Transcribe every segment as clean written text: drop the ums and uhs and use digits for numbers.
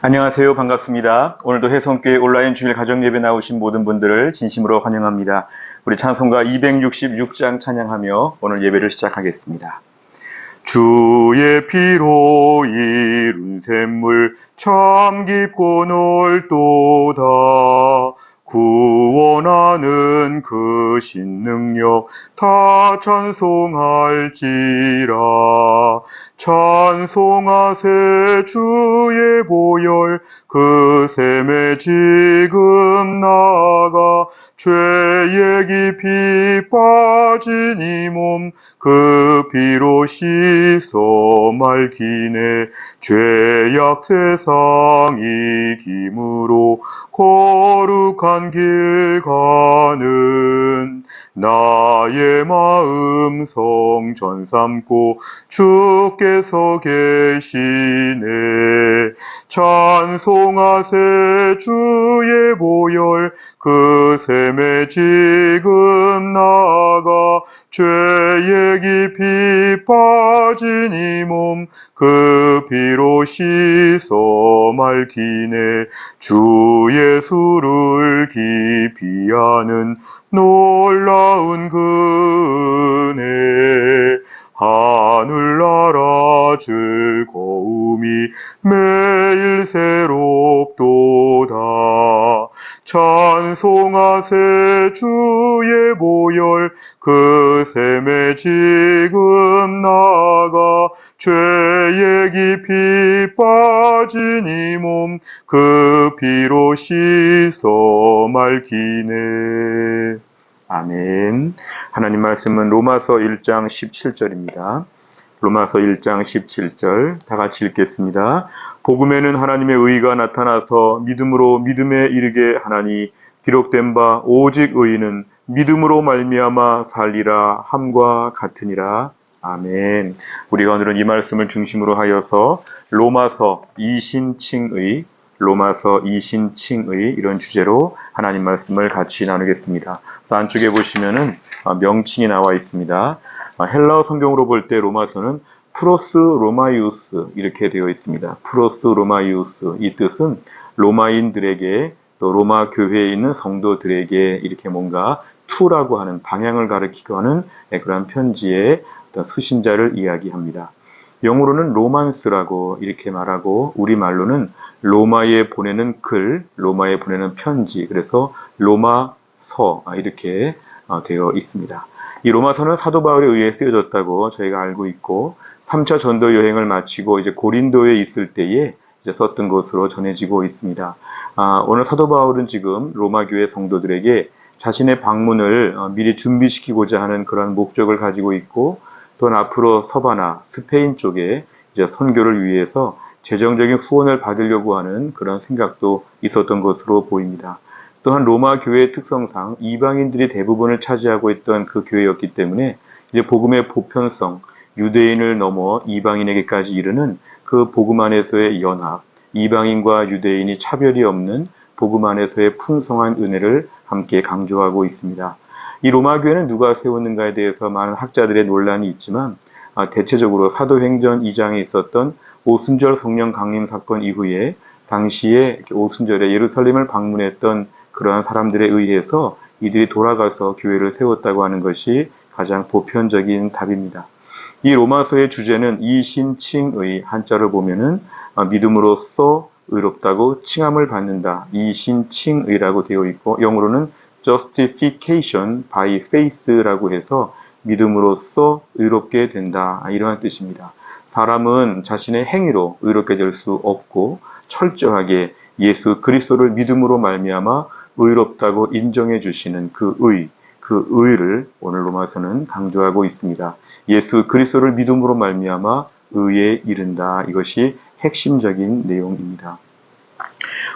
안녕하세요. 반갑습니다. 오늘도 혜성교회 온라인 주일 가정예배 나오신 모든 분들을 진심으로 환영합니다. 우리 찬송가 266장 찬양하며 오늘 예배를 시작하겠습니다. 주의 피로 이룬 샘물 참 깊고 넓도다. 구원하는 그 신능력 다 찬송할지라. 찬송하세 주의 보혈 그 샘에 지금 나가 죄에 깊이 빠진 이 몸 그 피로 씻어 맑히네. 죄악 세상 이김으로 거룩한 길 가는 나의 마음 성전 삼고 주께서 계시네. 찬송하세 주의 보혈 그 샘에 지금 나가 죄에 깊이 빠진 이 몸 그 피로 씻어 맑히네. 주 예수를 깊이 아는 놀라운 그 은혜 하늘나라 즐거움이 매일 새롭도다. 찬송하세 주의 보혈 그 샘에 지금 나가 죄에 깊이 빠진 이 몸 그 피로 씻어 맑히네. 아멘. 하나님 말씀은 로마서 1장 17절입니다. 로마서 1장 17절 다 같이 읽겠습니다. 복음에는 하나님의 의가 나타나서 믿음으로 믿음에 이르게 하나니 기록된 바 오직 의인은 믿음으로 말미암아 살리라 함과 같으니라. 아멘. 우리가 오늘은 이 말씀을 중심으로 하여서 로마서 이신칭의 이런 주제로 하나님 말씀을 같이 나누겠습니다. 안쪽에 보시면은 명칭이 나와 있습니다. 헬라어 성경으로 볼 때 로마서는 프로스 로마이우스 이렇게 되어 있습니다. 프로스 로마이우스, 이 뜻은 로마인들에게 또 로마 교회에 있는 성도들에게 이렇게 뭔가 투라고 하는 방향을 가리키고 하는 그런 편지의 어떤 수신자를 이야기합니다. 영어로는 로만스라고 이렇게 말하고 우리말로는 로마에 보내는 글, 로마에 보내는 편지, 그래서 로마서 이렇게 되어 있습니다. 이 로마서는 사도 바울에 의해 쓰여졌다고 저희가 알고 있고 3차 전도 여행을 마치고 이제 고린도에 있을 때에 이제 썼던 것으로 전해지고 있습니다. 오늘 사도 바울은 지금 로마 교회 성도들에게 자신의 방문을 미리 준비시키고자 하는 그런 목적을 가지고 있고 또한 앞으로 서바나 스페인 쪽에 이제 선교를 위해서 재정적인 후원을 받으려고 하는 그런 생각도 있었던 것으로 보입니다. 또한 로마 교회의 특성상 이방인들이 대부분을 차지하고 있던 그 교회였기 때문에 이제 복음의 보편성, 유대인을 넘어 이방인에게까지 이르는 그 복음 안에서의 연합, 이방인과 유대인이 차별이 없는 복음 안에서의 풍성한 은혜를 함께 강조하고 있습니다. 이 로마 교회는 누가 세웠는가에 대해서 많은 학자들의 논란이 있지만 대체적으로 사도행전 2장에 있었던 오순절 성령 강림 사건 이후에 당시에 오순절에 예루살렘을 방문했던 그러한 사람들에 의해서 이들이 돌아가서 교회를 세웠다고 하는 것이 가장 보편적인 답입니다. 이 로마서의 주제는 이신칭의, 한자를 보면은 믿음으로써 의롭다고 칭함을 받는다, 이신칭의라고 되어 있고 영어로는 justification by faith라고 해서 믿음으로써 의롭게 된다, 이러한 뜻입니다. 사람은 자신의 행위로 의롭게 될 수 없고 철저하게 예수 그리스도를 믿음으로 말미암아 의롭다고 인정해 주시는 그 의를 오늘 로마서는 강조하고 있습니다. 예수 그리스도를 믿음으로 말미암아 의에 이른다, 이것이 핵심적인 내용입니다.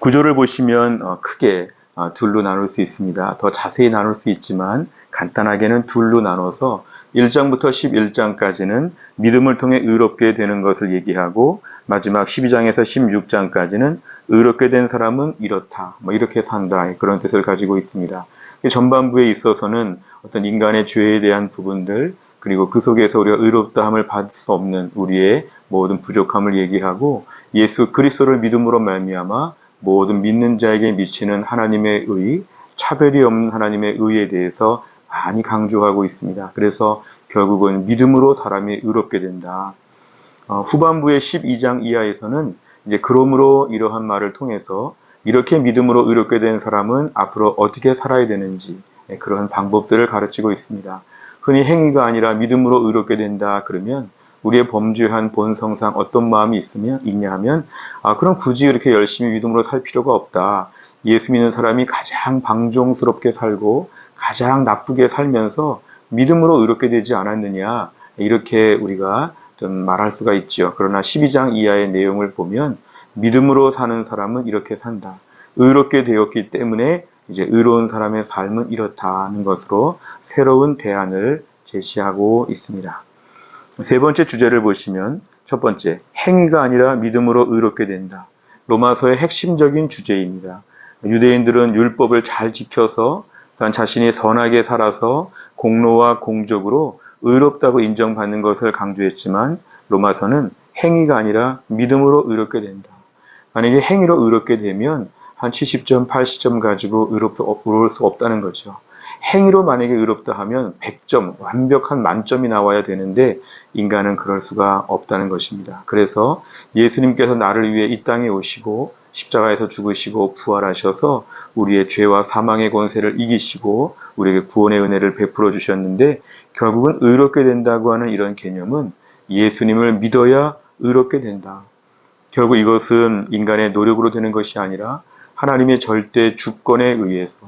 구조를 보시면 크게 둘로 나눌 수 있습니다. 더 자세히 나눌 수 있지만 간단하게는 둘로 나눠서 1장부터 11장까지는 믿음을 통해 의롭게 되는 것을 얘기하고 마지막 12장에서 16장까지는 의롭게 된 사람은 이렇다, 이렇게 산다, 그런 뜻을 가지고 있습니다. 전반부에 있어서는 어떤 인간의 죄에 대한 부분들, 그리고 그 속에서 우리가 의롭다함을 받을 수 없는 우리의 모든 부족함을 얘기하고 예수 그리스도를 믿음으로 말미암아 모든 믿는 자에게 미치는 하나님의 의, 차별이 없는 하나님의 의에 대해서 많이 강조하고 있습니다. 그래서 결국은 믿음으로 사람이 의롭게 된다. 후반부의 12장 이하에서는 이제 그러므로 이러한 말을 통해서 이렇게 믿음으로 의롭게 된 사람은 앞으로 어떻게 살아야 되는지 그런 방법들을 가르치고 있습니다. 흔히 행위가 아니라 믿음으로 의롭게 된다 그러면 우리의 범죄한 본성상 어떤 마음이 있냐 하면 그럼 굳이 이렇게 열심히 믿음으로 살 필요가 없다. 예수 믿는 사람이 가장 방종스럽게 살고 가장 나쁘게 살면서 믿음으로 의롭게 되지 않았느냐 이렇게 우리가 좀 말할 수가 있지요. 그러나 12장 이하의 내용을 보면 믿음으로 사는 사람은 이렇게 산다. 의롭게 되었기 때문에 이제 의로운 사람의 삶은 이렇다는 것으로 새로운 대안을 제시하고 있습니다. 세 번째 주제를 보시면 첫 번째, 행위가 아니라 믿음으로 의롭게 된다. 로마서의 핵심적인 주제입니다. 유대인들은 율법을 잘 지켜서 또한 자신이 선하게 살아서 공로와 공적으로 의롭다고 인정받는 것을 강조했지만 로마서는 행위가 아니라 믿음으로 의롭게 된다. 만약에 행위로 의롭게 되면 한 70점, 80점 가지고 의로울 수 없다는 거죠. 행위로 만약에 의롭다 하면 100점, 완벽한 만점이 나와야 되는데 인간은 그럴 수가 없다는 것입니다. 그래서 예수님께서 나를 위해 이 땅에 오시고 십자가에서 죽으시고 부활하셔서 우리의 죄와 사망의 권세를 이기시고 우리에게 구원의 은혜를 베풀어 주셨는데 결국은 의롭게 된다고 하는 이런 개념은 예수님을 믿어야 의롭게 된다. 결국 이것은 인간의 노력으로 되는 것이 아니라 하나님의 절대 주권에 의해서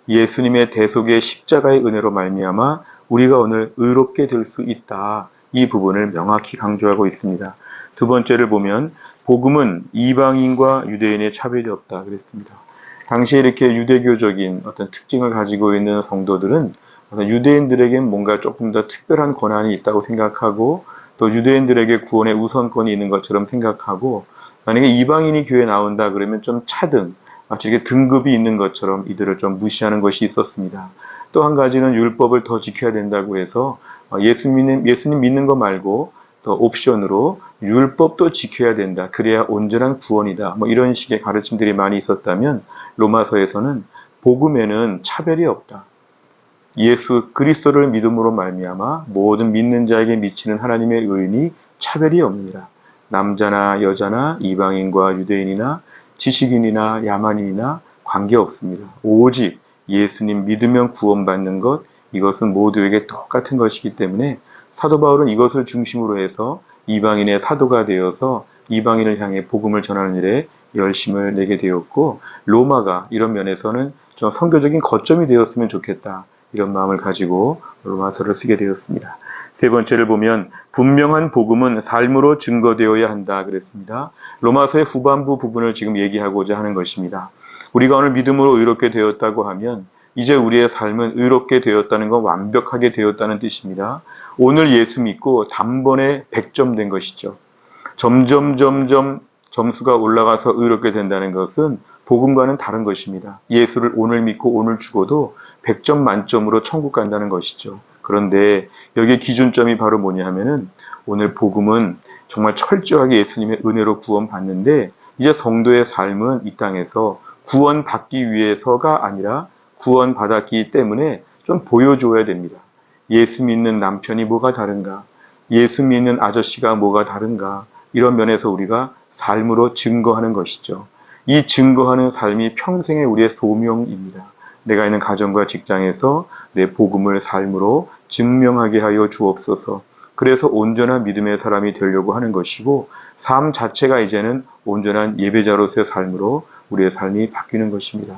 예수님의 대속의 십자가의 은혜로 말미암아 우리가 오늘 의롭게 될 수 있다. 이 부분을 명확히 강조하고 있습니다. 두 번째를 보면 복음은 이방인과 유대인의 차별이 없다 그랬습니다. 당시에 이렇게 유대교적인 어떤 특징을 가지고 있는 성도들은 유대인들에겐 뭔가 조금 더 특별한 권한이 있다고 생각하고 또 유대인들에게 구원의 우선권이 있는 것처럼 생각하고 만약에 이방인이 교회에 나온다 그러면 좀 차등 마치 이렇게 등급이 있는 것처럼 이들을 좀 무시하는 것이 있었습니다. 또 한 가지는 율법을 더 지켜야 된다고 해서 예수님 믿는 거 말고 또 옵션으로 율법도 지켜야 된다. 그래야 온전한 구원이다. 뭐 이런 식의 가르침들이 많이 있었다면 로마서에서는 복음에는 차별이 없다. 예수 그리스도를 믿음으로 말미암아 모든 믿는 자에게 미치는 하나님의 의인이 차별이 없느니라. 남자나 여자나 이방인과 유대인이나 지식인이나 야만인이나 관계없습니다. 오직 예수님 믿으면 구원받는 것, 이것은 모두에게 똑같은 것이기 때문에 사도 바울은 이것을 중심으로 해서 이방인의 사도가 되어서 이방인을 향해 복음을 전하는 일에 열심을 내게 되었고 로마가 이런 면에서는 좀 선교적인 거점이 되었으면 좋겠다. 이런 마음을 가지고 로마서를 쓰게 되었습니다. 세 번째를 보면 분명한 복음은 삶으로 증거되어야 한다 그랬습니다. 로마서의 후반부 부분을 지금 얘기하고자 하는 것입니다. 우리가 오늘 믿음으로 의롭게 되었다고 하면 이제 우리의 삶은 의롭게 되었다는 건 완벽하게 되었다는 뜻입니다. 오늘 예수 믿고 단번에 100점 된 것이죠. 점점 점수가 올라가서 의롭게 된다는 것은 복음과는 다른 것입니다. 예수를 오늘 믿고 오늘 죽어도 100점 만점으로 천국 간다는 것이죠. 그런데 여기에 기준점이 바로 뭐냐 하면은 오늘 복음은 정말 철저하게 예수님의 은혜로 구원받는데 이제 성도의 삶은 이 땅에서 구원받기 위해서가 아니라 구원받았기 때문에 좀 보여줘야 됩니다. 예수 믿는 남편이 뭐가 다른가? 예수 믿는 아저씨가 뭐가 다른가? 이런 면에서 우리가 삶으로 증거하는 것이죠. 이 증거하는 삶이 평생의 우리의 소명입니다. 내가 있는 가정과 직장에서 내 복음을 삶으로 증명하게 하여 주옵소서. 그래서 온전한 믿음의 사람이 되려고 하는 것이고 삶 자체가 이제는 온전한 예배자로서의 삶으로 우리의 삶이 바뀌는 것입니다.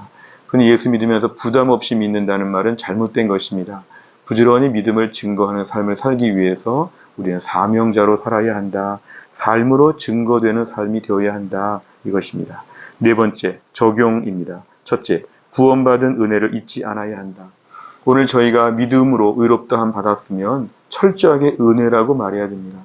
그런데 예수 믿으면서 부담 없이 믿는다는 말은 잘못된 것입니다. 부지런히 믿음을 증거하는 삶을 살기 위해서 우리는 사명자로 살아야 한다. 삶으로 증거되는 삶이 되어야 한다. 이것입니다. 네 번째, 적용입니다. 첫째, 구원받은 은혜를 잊지 않아야 한다. 오늘 저희가 믿음으로 의롭다함 받았으면 철저하게 은혜라고 말해야 됩니다.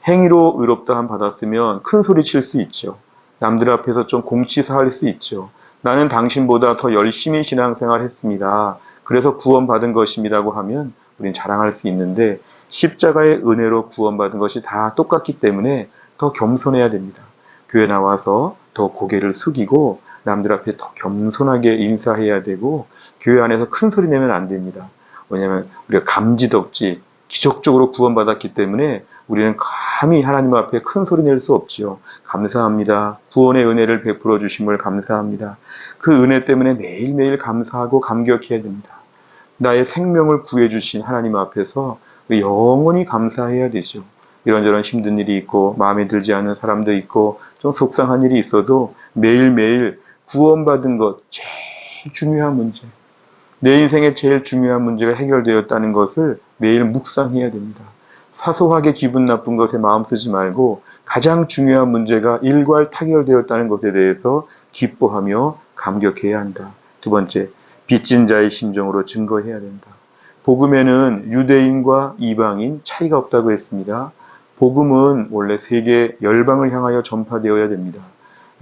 행위로 의롭다함 받았으면 큰 소리 칠 수 있죠. 남들 앞에서 좀 공치사할 수 있죠. 나는 당신보다 더 열심히 신앙생활 했습니다. 그래서 구원받은 것입니다고 하면 우린 자랑할 수 있는데 십자가의 은혜로 구원받은 것이 다 똑같기 때문에 더 겸손해야 됩니다. 교회 나와서 더 고개를 숙이고 남들 앞에 더 겸손하게 인사해야 되고 교회 안에서 큰 소리 내면 안 됩니다. 왜냐하면 우리가 감지덕지 기적적으로 구원받았기 때문에 우리는 감히 하나님 앞에 큰 소리 낼 수 없지요. 감사합니다. 구원의 은혜를 베풀어 주심을 감사합니다. 그 은혜 때문에 매일매일 감사하고 감격해야 됩니다. 나의 생명을 구해주신 하나님 앞에서 영원히 감사해야 되죠. 이런저런 힘든 일이 있고 마음에 들지 않는 사람도 있고 좀 속상한 일이 있어도 매일매일 구원받은 것 제일 중요한 문제, 내 인생의 제일 중요한 문제가 해결되었다는 것을 매일 묵상해야 됩니다. 사소하게 기분 나쁜 것에 마음 쓰지 말고 가장 중요한 문제가 일괄 타결되었다는 것에 대해서 기뻐하며 감격해야 한다. 두 번째, 빚진 자의 심정으로 증거해야 된다. 복음에는 유대인과 이방인 차이가 없다고 했습니다. 복음은 원래 세계 열방을 향하여 전파되어야 됩니다.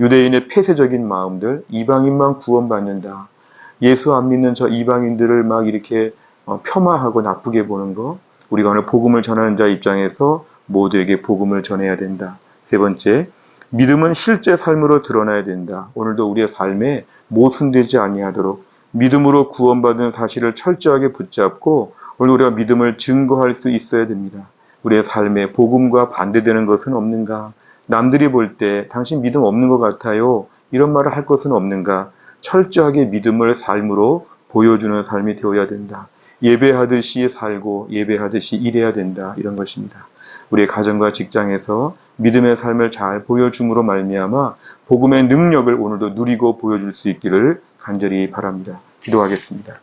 유대인의 폐쇄적인 마음들, 이방인만 구원받는다. 예수 안 믿는 저 이방인들을 막 이렇게 폄하하고 나쁘게 보는 거, 우리가 오늘 복음을 전하는 자 입장에서 모두에게 복음을 전해야 된다. 세 번째, 믿음은 실제 삶으로 드러나야 된다. 오늘도 우리의 삶에 모순되지 아니하도록 믿음으로 구원받은 사실을 철저하게 붙잡고 오늘 우리가 믿음을 증거할 수 있어야 됩니다. 우리의 삶에 복음과 반대되는 것은 없는가? 남들이 볼 때 당신 믿음 없는 것 같아요. 이런 말을 할 것은 없는가? 철저하게 믿음을 삶으로 보여주는 삶이 되어야 된다. 예배하듯이 살고 예배하듯이 일해야 된다. 이런 것입니다. 우리의 가정과 직장에서 믿음의 삶을 잘 보여줌으로 말미암아 복음의 능력을 오늘도 누리고 보여줄 수 있기를 간절히 바랍니다. 기도하겠습니다.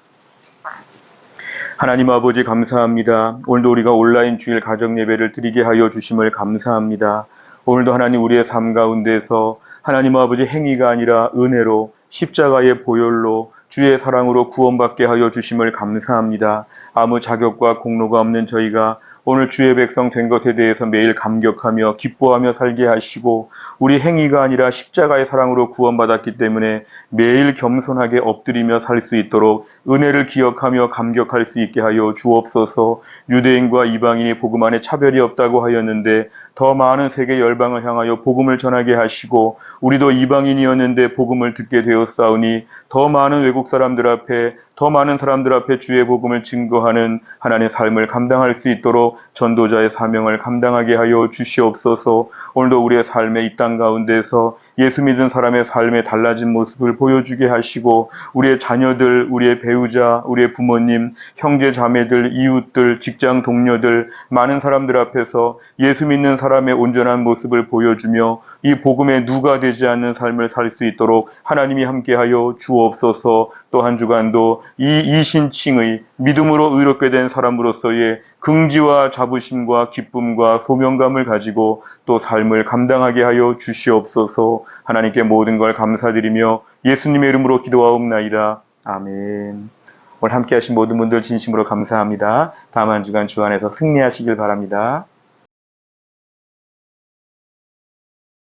하나님 아버지 감사합니다. 오늘도 우리가 온라인 주일 가정 예배를 드리게 하여 주심을 감사합니다. 오늘도 하나님 우리의 삶 가운데서 하나님 아버지 행위가 아니라 은혜로 십자가의 보혈로 주의 사랑으로 구원받게 하여 주심을 감사합니다. 아무 자격과 공로가 없는 저희가 오늘 주의 백성 된 것에 대해서 매일 감격하며 기뻐하며 살게 하시고 우리 행위가 아니라 십자가의 사랑으로 구원받았기 때문에 매일 겸손하게 엎드리며 살 수 있도록 은혜를 기억하며 감격할 수 있게 하여 주옵소서. 유대인과 이방인이 복음 안에 차별이 없다고 하였는데 더 많은 세계 열방을 향하여 복음을 전하게 하시고 우리도 이방인이었는데 복음을 듣게 되었사오니 더 많은 외국 사람들 앞에 더 많은 사람들 앞에 주의 복음을 증거하는 하나님의 삶을 감당할 수 있도록 전도자의 사명을 감당하게 하여 주시옵소서. 오늘도 우리의 삶의 이 땅 가운데서 예수 믿은 사람의 삶의 달라진 모습을 보여주게 하시고 우리의 자녀들, 우리의 배우자, 우리의 부모님, 형제 자매들, 이웃들, 직장 동료들 많은 사람들 앞에서 예수 믿는 사람의 온전한 모습을 보여주며 이 복음에 누가 되지 않는 삶을 살 수 있도록 하나님이 함께하여 주옵소서. 또 한 주간도 이 이신칭의 믿음으로 의롭게 된 사람으로서의 긍지와 자부심과 기쁨과 소명감을 가지고 또 삶을 감당하게 하여 주시옵소서. 하나님께 모든 걸 감사드리며 예수님의 이름으로 기도하옵나이다. 아멘. 오늘 함께 하신 모든 분들 진심으로 감사합니다. 다음 한 주간 주 안에서 승리하시길 바랍니다.